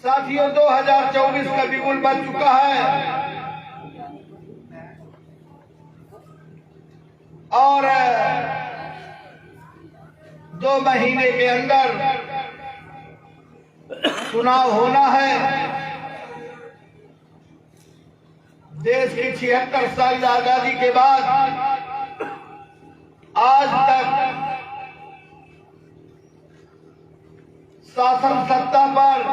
साथियों, 2024 का बिगुल बज चुका है और 2 महीने के अंदर चुनाव होना है। देश की 76 साल आजादी के बाद आज तक शासन सत्ता पर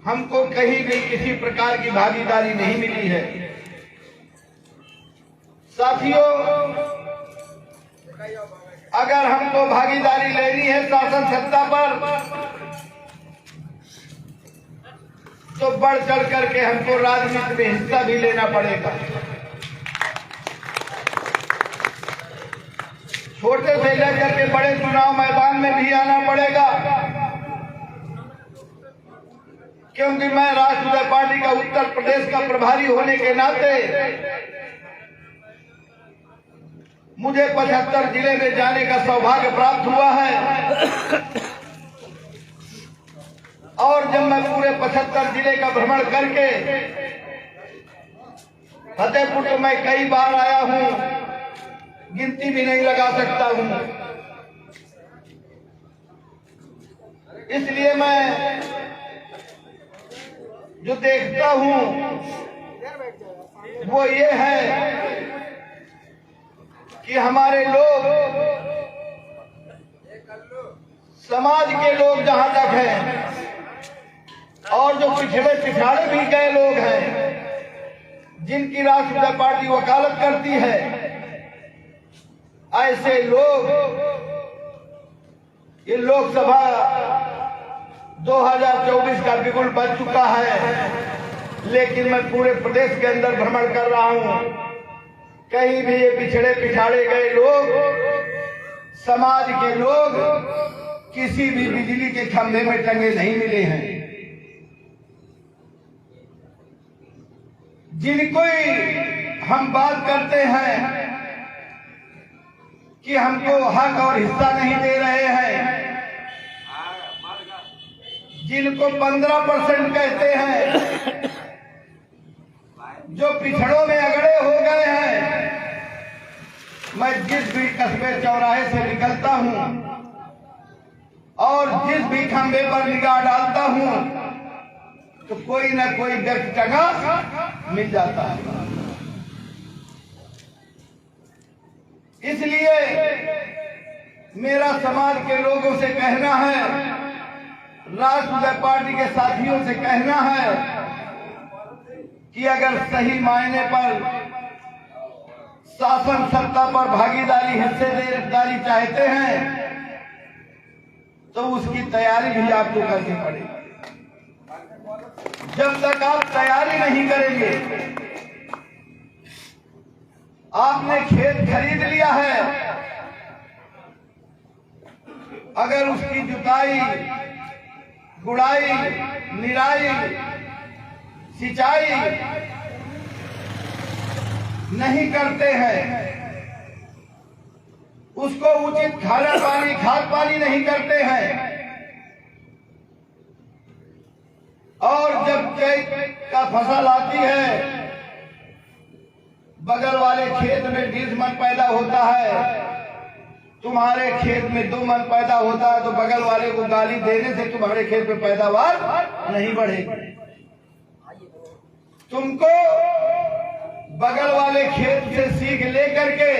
हमको कहीं भी किसी प्रकार की भागीदारी नहीं मिली है। साथियों, अगर हमको भागीदारी लेनी है शासन सत्ता पर तो बढ़ चढ़ करके हमको राजनीति में हिस्सा भी लेना पड़ेगा। छोटे से लेकर के बड़े चुनाव मैदान में भी आना पड़ेगा, क्योंकि मैं राष्ट्रीय पार्टी का उत्तर प्रदेश का प्रभारी होने के नाते मुझे 75 जिले में जाने का सौभाग्य प्राप्त हुआ है और जब मैं पूरे 75 जिले का भ्रमण करके फतेहपुर तो मैं कई बार आया हूं, गिनती भी नहीं लगा सकता हूं। इसलिए मैं जो देखता हूं वो ये है कि हमारे लोग, समाज के लोग जहां तक हैं और जो पिछड़े पिछाड़े भी गए लोग हैं, जिनकी राष्ट्रीय पार्टी वकालत करती है, ऐसे लोग ये लोकसभा 2024 का बिगुल बज चुका है। लेकिन मैं पूरे प्रदेश के अंदर भ्रमण कर रहा हूं, कहीं भी ये पिछड़े पिछाड़े गए लोग, समाज के लोग किसी भी बिजली के खंभे में टंगे नहीं मिले हैं। जिनको हम बात करते हैं कि हमको हक और हिस्सा नहीं दे रहे हैं, जिनको 15% कहते हैं, जो पिछड़ों में अगड़े हो गए हैं, मैं जिस भी कस्बे चौराहे से निकलता हूं और जिस भी खंभे पर निगाह डालता हूं तो कोई ना कोई व्यक्ति टंगा मिल जाता है। इसलिए मेरा समाज के लोगों से कहना है, राष्ट्रीय पार्टी के साथियों से कहना है कि अगर सही मायने पर शासन सत्ता पर भागीदारी, हिस्सेदारी चाहते हैं तो उसकी तैयारी भी आपको करनी पड़ेगी। जब तक आप तैयारी नहीं करेंगे, आपने खेत खरीद लिया है, अगर उसकी जुताई, गुड़ाई, निराई, सिंचाई नहीं करते हैं, उसको उचित खाना पानी, खाद पानी नहीं करते हैं, और जब चैत का फसल आती है, बगल वाले खेत में 20 मन पैदा होता है, तुम्हारे खेत में 2 मन पैदा होता है, तो बगल वाले को गाली देने से तुम्हारे खेत में पैदावार नहीं बढ़ेगी। तुमको बगल वाले खेत से सीख लेकर के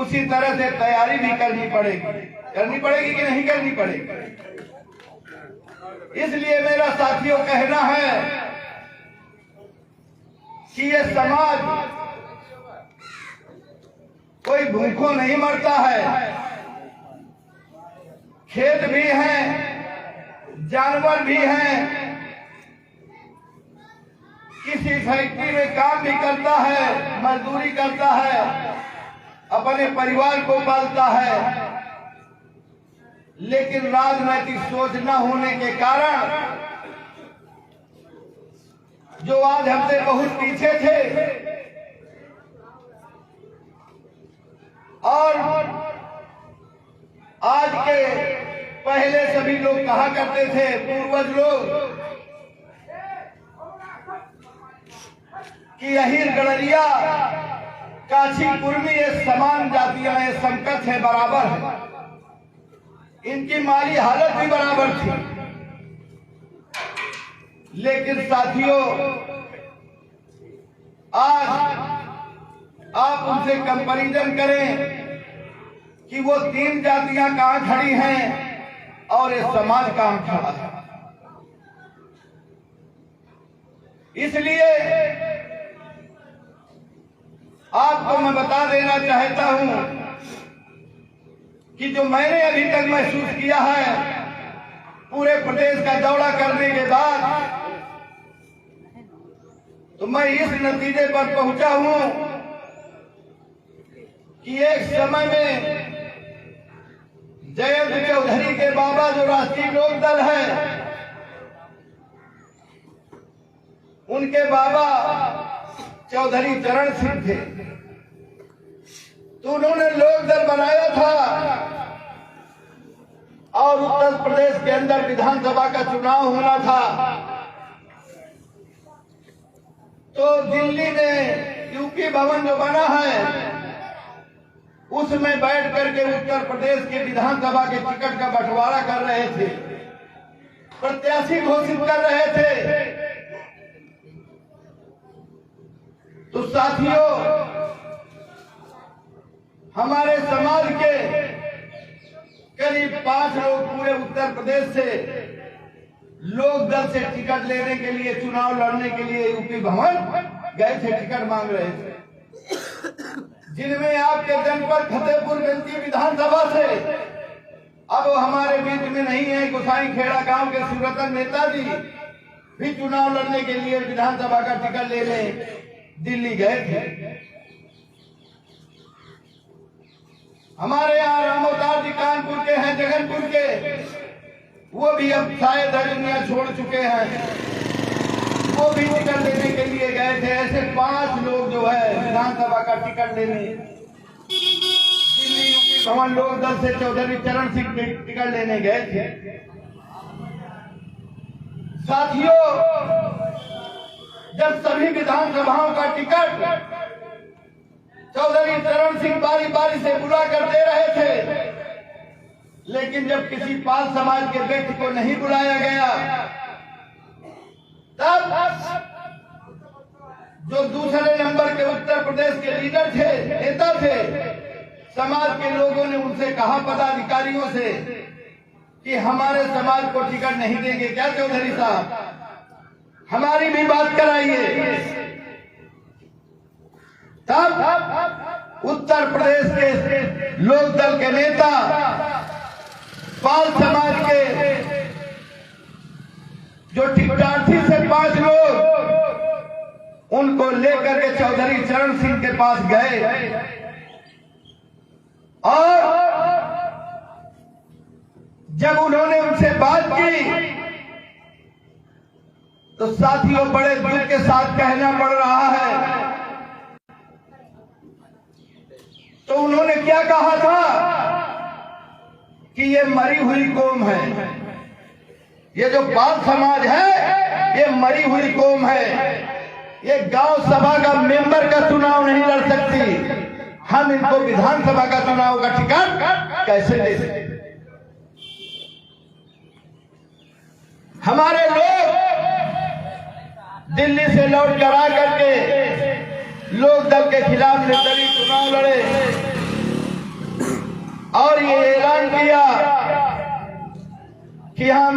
उसी तरह से तैयारी भी करनी पड़ेगी कि नहीं करनी पड़ेगी। इसलिए मेरा साथियों कहना है कि ये समाज कोई भूखों नहीं मरता है, खेत भी हैं, जानवर भी हैं, किसी फैक्ट्री में काम भी करता है, मजदूरी करता है, अपने परिवार को पालता है, लेकिन राजनीतिक सोच न होने के कारण जो आज हमसे बहुत पीछे थे और आज के पहले सभी लोग कहा करते थे, पूर्वज लोग, कि अहिर गड़रिया काछी कुर्मी ये समान जातियां, ये समकक्ष है, बराबर है। इनकी माली हालत भी बराबर थी। लेकिन साथियों, आज आप उनसे कंपैरिजन करें कि वो तीन जातियां कहां खड़ी हैं और ये समाज कहां खड़ा है। इसलिए आपको मैं बता देना चाहता हूं कि जो मैंने अभी तक महसूस किया है पूरे प्रदेश का दौरा करने के बाद, तो मैं इस नतीजे पर पहुंचा हूं कि एक समय में जयंत चौधरी के बाबा जो राष्ट्रीय लोक दल है, उनके बाबा चौधरी चरण सिंह थे। तो उन्होंने लोक दल बनाया था और उत्तर प्रदेश के अंदर विधानसभा का चुनाव होना था। तो दिल्ली में यूपी भवन जो बना है, उसमें बैठ करके उत्तर प्रदेश के विधानसभा के टिकट का बंटवारा कर रहे थे, प्रत्याशी घोषित कर रहे थे। तो साथियों, हमारे समाज के करीब 5 लोग पूरे उत्तर प्रदेश से लोक दल से टिकट लेने के लिए, चुनाव लड़ने के लिए यूपी भवन गए थे, टिकट मांग रहे थे। जिनमें आपके जनपद फतेहपुर की विधानसभा से, अब वो हमारे बीच में नहीं है, गोसाई खेड़ा गांव के सुरतन नेताजी भी चुनाव लड़ने के लिए विधानसभा का टिकट लेने दिल्ली गए थे। हमारे यहाँ रामोदार जी कानपुर के हैं, जगनपुर के, वो भी अब शायद दुनिया छोड़ चुके हैं, वो भी टिकट लेने के लिए गए थे। ऐसे 5 लोग जो है विधानसभा का टिकट लेने दिल्ली यूपी भवन लोक दल से चौधरी चरण सिंह टिकट लेने गए थे। साथियों, जब सभी विधानसभाओं का टिकट चौधरी चरण सिंह बारी बारी से बुला कर दे रहे थे, लेकिन जब किसी पाल समाज के व्यक्ति को नहीं बुलाया गया, तब जो दूसरे नंबर के उत्तर प्रदेश के लीडर थे, नेता थे, समाज के लोगों ने उनसे कहा, पदाधिकारियों से, कि हमारे समाज को टिकट नहीं देंगे क्या चौधरी साहब, हमारी भी बात कराइए। तब उत्तर प्रदेश के लोक दल के नेता, पाल समाज के जो टिकटार्थी से 5 लोग, उनको लेकर के चौधरी चरण सिंह के पास गए और जब उन्होंने उनसे बात की, तो साथियों बड़े दुख के साथ कहना पड़ रहा है, तो उन्होंने क्या कहा था कि ये मरी हुई कौम है, ये जो पाल समाज है ये मरी हुई कौम है, ये गांव सभा का मेंबर का चुनाव नहीं लड़ सकती, हम इनको विधानसभा का चुनाव का टिकट कैसे दे सकते। हमारे लोग दिल्ली से लौट कर आ करके लोक दल के खिलाफ निर्दलीय चुनाव लड़े और ये ऐलान किया कि हम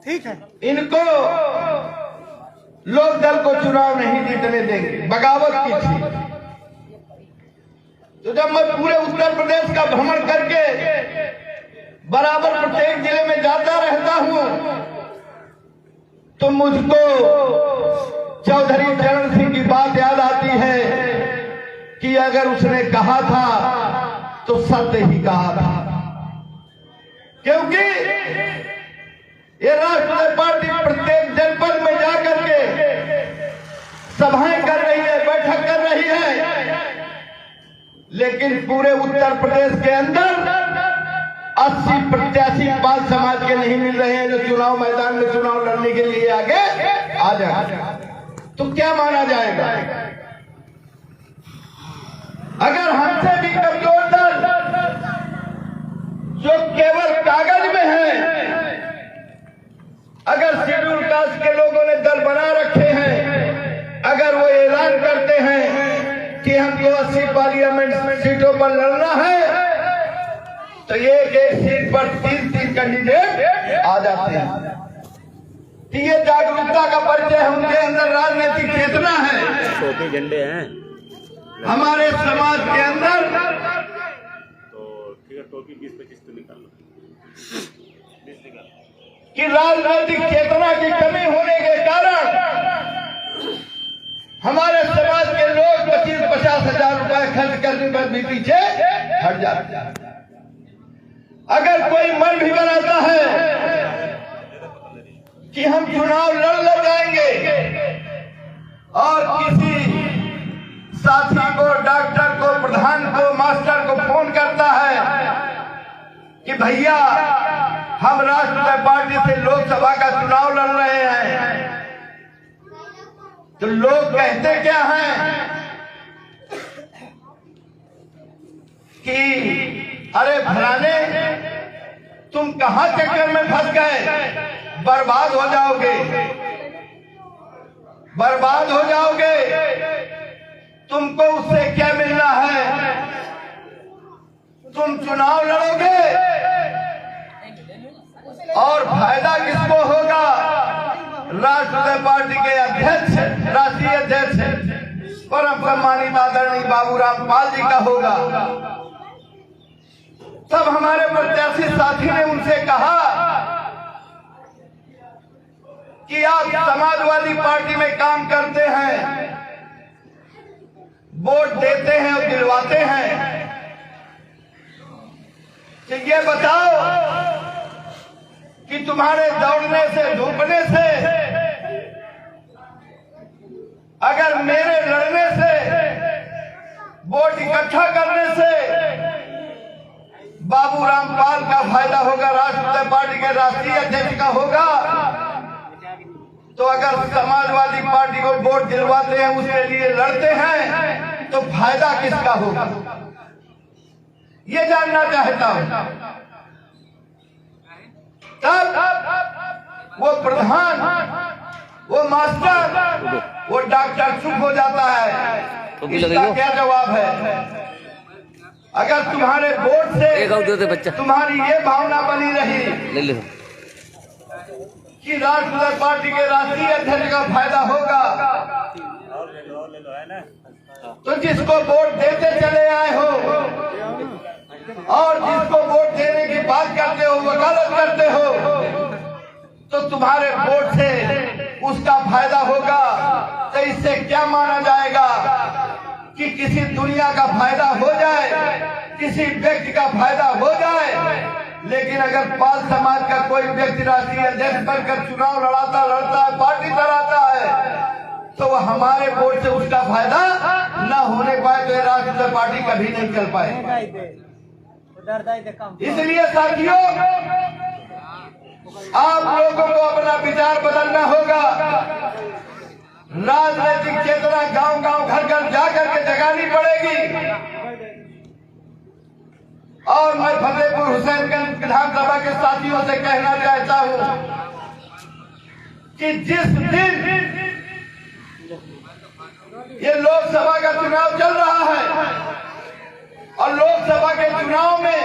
ठीक है, इनको लोक दल को चुनाव नहीं जीतने देंगे, बगावत की थी। तो जब मैं पूरे उत्तर प्रदेश का भ्रमण करके बराबर प्रत्येक जिले में जाता रहता हूं, तो मुझको चौधरी चरण सिंह की बात याद आती है कि अगर उसने कहा था तो सत्य ही कहा था, क्योंकि ये राष्ट्रीय पार्टी प्रत्येक जनपद में जाकर के सभाएं कर रही है, बैठक कर रही है, लेकिन पूरे उत्तर प्रदेश के अंदर 80 प्रत्याशी पाल समाज के नहीं मिल रहे हैं जो चुनाव मैदान में चुनाव लड़ने के लिए आगे आ जाए, तो क्या माना जाएगा? अगर हमसे भी कमजोर दल जो केवल कागज में है, अगर शेड्यूल कास्ट के लोगों ने दल बना रखे हैं, अगर वो ऐलान करते हैं कि हमको 80 पार्लियामेंट सीटों पर लड़ना है, तो एक एक सीट पर 3-3 कैंडिडेट आ जाते हैं। तो ये जागरूकता का परिचय है, उनके अंदर राजनीतिक चेतना है। टोपी झंडे हैं हमारे समाज के अंदर, तो ठीक है, टोपी 20-25 तो निकाल लो, 20 निकाल। कि राजनीतिक चेतना की कमी होने के कारण हमारे समाज के लोग 25-50 हजार रुपए खर्च करने पर भी पीछे हट जाते हैं। अगर कोई मन भी बनाता है कि हम चुनाव लड़ जाएंगे और किसी साथी को, डॉक्टर को, प्रधान को, मास्टर को फोन करता है कि भैया हम राष्ट्रीय पार्टी से लोकसभा का चुनाव लड़ रहे हैं, तो लोग कहते क्या हैं कि अरे फलाने तुम कहां चक्कर में फंस गए, बर्बाद हो जाओगे, बर्बाद हो जाओगे, तुमको उससे क्या मिलना है, तुम चुनाव लड़ोगे और फायदा किसको होगा? राष्ट्रीय पार्टी के अध्यक्ष, राष्ट्रीय अध्यक्ष परम सम्मानित आदरणीय बाबूराम पाल जी का होगा। तब हमारे प्रत्याशी साथी ने उनसे कहा कि आप समाजवादी पार्टी में काम करते हैं, वोट देते हैं और दिलवाते हैं, कि ये बताओ कि तुम्हारे दौड़ने से, धूपने से, अगर मेरे लड़ने से, वोट इकट्ठा करने से बाबूराम पाल का फायदा होगा, राष्ट्रीय पार्टी के राष्ट्रीय अध्यक्ष का होगा, तो अगर समाजवादी पार्टी को वोट दिलवाते हैं, उसके लिए लड़ते हैं, तो फायदा किसका होगा? ये जानना चाहता हूं। तब वो प्रधान, वो मास्टर, वो डॉक्टर चुप हो जाता है। इसका क्या जवाब है? अगर तुम्हारे वोट से तुम्हारी ये भावना बनी रही कि राष्ट्रीय पार्टी के राष्ट्रीय अध्यक्ष का फायदा होगा, तो जिसको वोट देते चले आए हो और जिसको वोट देने की बात करते हो, वकालत करते हो, तो तुम्हारे वोट से उसका फायदा होगा, तो इससे क्या माना जाएगा कि किसी दुनिया का फायदा हो जाए, किसी व्यक्ति का फायदा हो जाए, लेकिन अगर पाल समाज का कोई व्यक्ति राष्ट्रीय अध्यक्ष बनकर चुनाव लड़ता है, पार्टी चलाता है, तो वह हमारे वोट से उसका फायदा न होने पाए, तो राष्ट्रीय पार्टी कभी नहीं चल पाए। इसलिए साथियों, आप लोगों को अपना विचार बदलना होगा। राजनीतिक चेतना गांव-गांव, घर-घर जाकर के जगानी पड़ेगी। और मैं फतेहपुर हुसैनगंज विधानसभा के साथियों से कहना चाहता हूं कि जिस दिन ये लोकसभा का चुनाव चल रहा है और लोकसभा के चुनाव में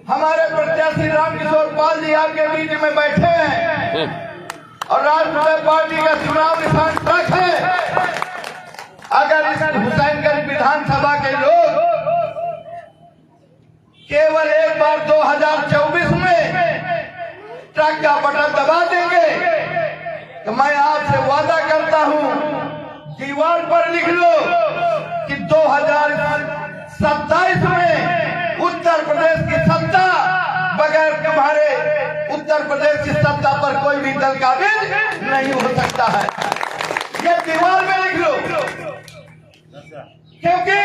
हमारे प्रत्याशी रामकिशोर पाल जी आपके बीच में बैठे हैं और राष्ट्रीय पार्टी का चुनाव निशान ट्रक है। अगर इस हुसैनगंज विधानसभा के लोग केवल एक बार 2024 में ट्रक का बटन दबा देंगे, तो मैं आपसे वादा करता हूं, दीवार पर लिख लो कि 2027 में उत्तर प्रदेश की सत्ता बगैर तुम्हारे उत्तर प्रदेश की सत्ता पर कोई भी दल काबिज नहीं हो सकता है। ये दीवार में लिख लो, क्योंकि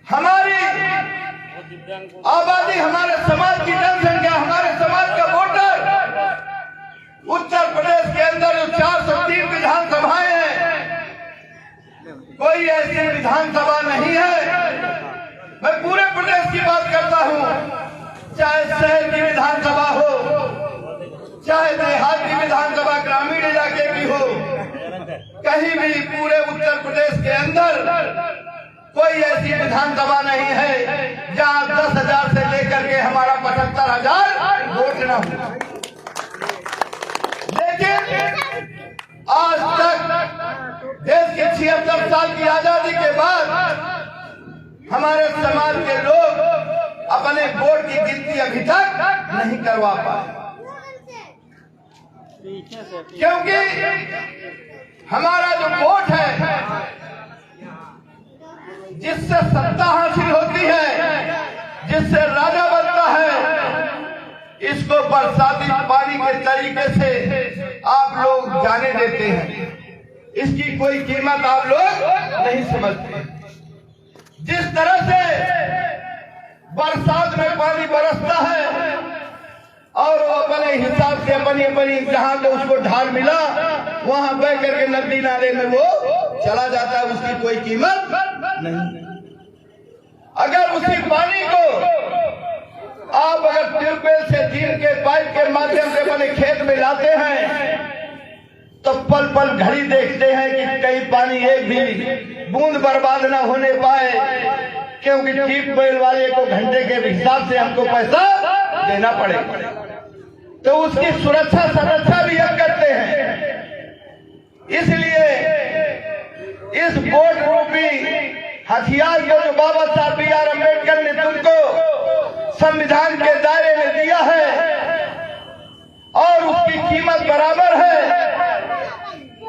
हमारी आबादी, हमारे समाज की जनसंख्या, हमारे समाज का वोटर, उत्तर प्रदेश के अंदर जो 403 विधानसभाएं हैं, कोई ऐसी विधानसभा नहीं है। मैं पूरे प्रदेश की बात करता हूं, चाहे शहर की विधानसभा हो, चाहे देहात की विधानसभा, ग्रामीण इलाके की हो, कहीं भी पूरे उत्तर प्रदेश के अंदर कोई ऐसी विधानसभा नहीं है जहां 10,000 से लेकर के हमारा 75,000 वोट न हो। लेकिन आज तक देश के 76 साल की आजादी के बाद हमारे समाज के लोग अपने वोट की गिनती अभी तक नहीं करवा पाए, क्योंकि हमारा जो वोट है, जिससे सत्ता हासिल होती है, जिससे राजा बनता है, इसको बरसाती पानी के तरीके से आप लोग जाने देते हैं। इसकी कोई कीमत आप लोग नहीं समझते। जिस तरह से बरसात में पानी बरसता है और वो अपने हिसाब से अपनी जहां तो उसको ढाल मिला वहां बह करके नदी नाले में वो चला जाता है, उसकी कोई कीमत नहीं। अगर उसी पानी को आप अगर ट्यूबवेल से तीर के पाइप के माध्यम से अपने खेत में लाते हैं तो पल पल घड़ी देखते हैं कि कहीं पानी एक भी बूंद बर्बाद न होने पाए, क्योंकि ट्यूबवेल वाले को घंटे के हिसाब से हमको पैसा देना पड़ेगा। तो उसकी सुरक्षा संरक्षा भी हम करते हैं। इसलिए इस वोट रूपी हथियार को जो बाबा साहब B.R. अम्बेडकर ने तुमको संविधान के दायरे में दिया है और उसकी कीमत बराबर है,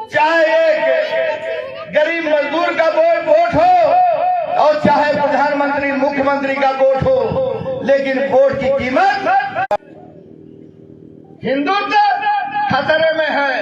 चाहे एक गरीब मजदूर का वोट हो और चाहे प्रधानमंत्री मुख्यमंत्री का वोट हो, लेकिन वोट की कीमत, हिंदुत्व खतरे में है।